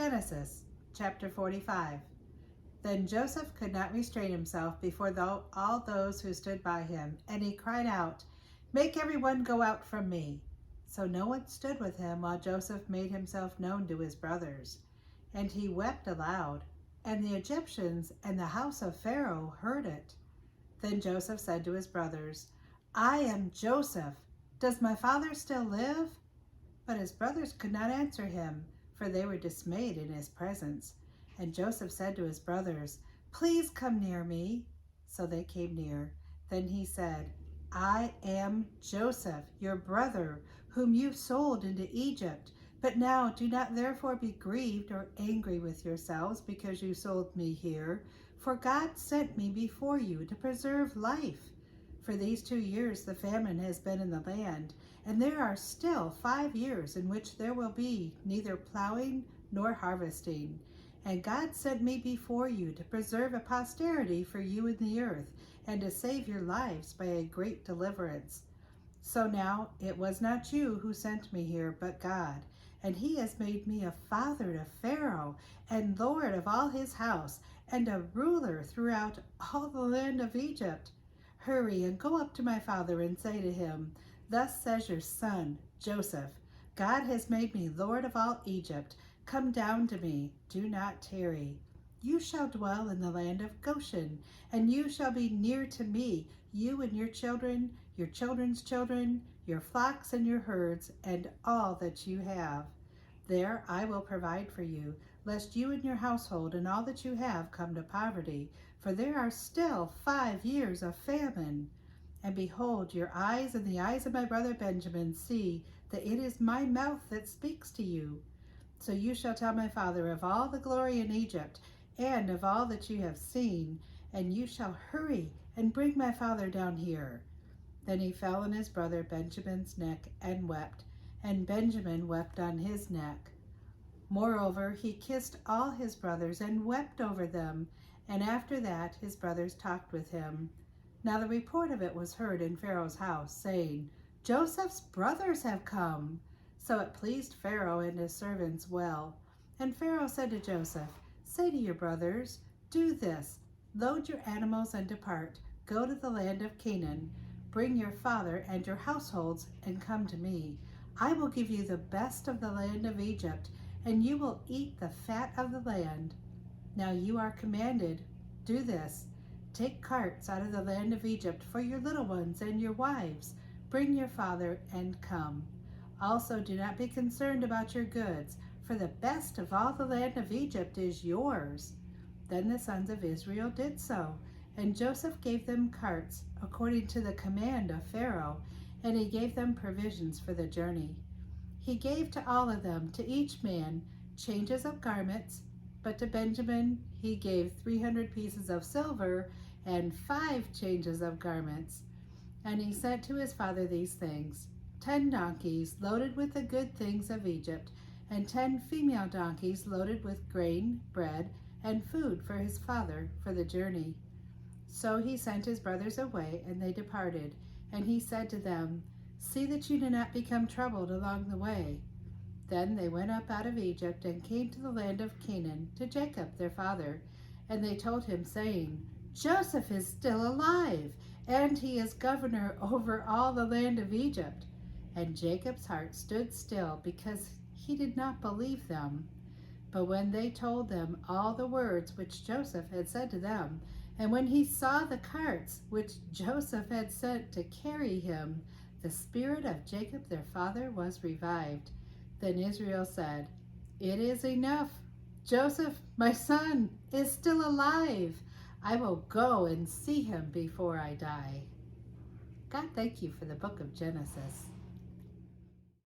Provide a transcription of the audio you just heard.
Genesis chapter 45. Then Joseph could not restrain himself before all those who stood by him, and he cried out, "Make everyone go out from me." So no one stood with him while Joseph made himself known to his brothers. And he wept aloud, and the Egyptians and the house of Pharaoh heard it. Then Joseph said to his brothers, "I am Joseph. Does my father still live?" But his brothers could not answer him, for they were dismayed in his presence. And Joseph said to his brothers, "Please come near me." So they came near. Then he said, "I am Joseph, your brother, whom you sold into Egypt. But now do not therefore be grieved or angry with yourselves because you sold me here, for God sent me before you to preserve life. For these 2 years the famine has been in the land, and there are still 5 years in which there will be neither plowing nor harvesting. And God sent me before you to preserve a posterity for you in the earth, and to save your lives by a great deliverance. So now it was not you who sent me here, but God, and he has made me a father to Pharaoh, and lord of all his house, and a ruler throughout all the land of Egypt. Hurry and go up to my father and say to him, 'Thus says your son, Joseph, God has made me Lord of all Egypt. Come down to me, do not tarry. You shall dwell in the land of Goshen, and you shall be near to me, you and your children's children, your flocks and your herds, and all that you have. There I will provide for you, lest you and your household and all that you have come to poverty, for there are still 5 years of famine. And behold, your eyes and the eyes of my brother Benjamin see that it is my mouth that speaks to you. So you shall tell my father of all the glory in Egypt, and of all that you have seen, and you shall hurry and bring my father down here." Then he fell on his brother Benjamin's neck and wept, and Benjamin wept on his neck. Moreover, he kissed all his brothers and wept over them, and after that his brothers talked with him. Now the report of it was heard in Pharaoh's house, saying, "Joseph's brothers have come." So it pleased Pharaoh and his servants well. And Pharaoh said to Joseph, "Say to your brothers, do this, load your animals and depart, go to the land of Canaan, bring your father and your households and come to me. I will give you the best of the land of Egypt, and you will eat the fat of the land. Now you are commanded, do this, take carts out of the land of Egypt for your little ones and your wives, bring your father and come. Also do not be concerned about your goods, for the best of all the land of Egypt is yours." Then the sons of Israel did so, and Joseph gave them carts according to the command of Pharaoh, and he gave them provisions for the journey. He gave to all of them, to each man, changes of garments, but to Benjamin he gave 300 pieces of silver and 5 changes of garments. And he sent to his father these things: 10 donkeys loaded with the good things of Egypt, and 10 female donkeys loaded with grain, bread, and food for his father for the journey. So he sent his brothers away, and they departed. And he said to them, "See that you do not become troubled along the way." Then they went up out of Egypt and came to the land of Canaan, to Jacob their father. And they told him, saying, "Joseph is still alive, and he is governor over all the land of Egypt." And Jacob's heart stood still, because he did not believe them. But when they told them all the words which Joseph had said to them, and when he saw the carts which Joseph had sent to carry him, the spirit of Jacob their father was revived. Then Israel said, "It is enough. Joseph, my son, is still alive. I will go and see him before I die." God, thank you for the book of Genesis.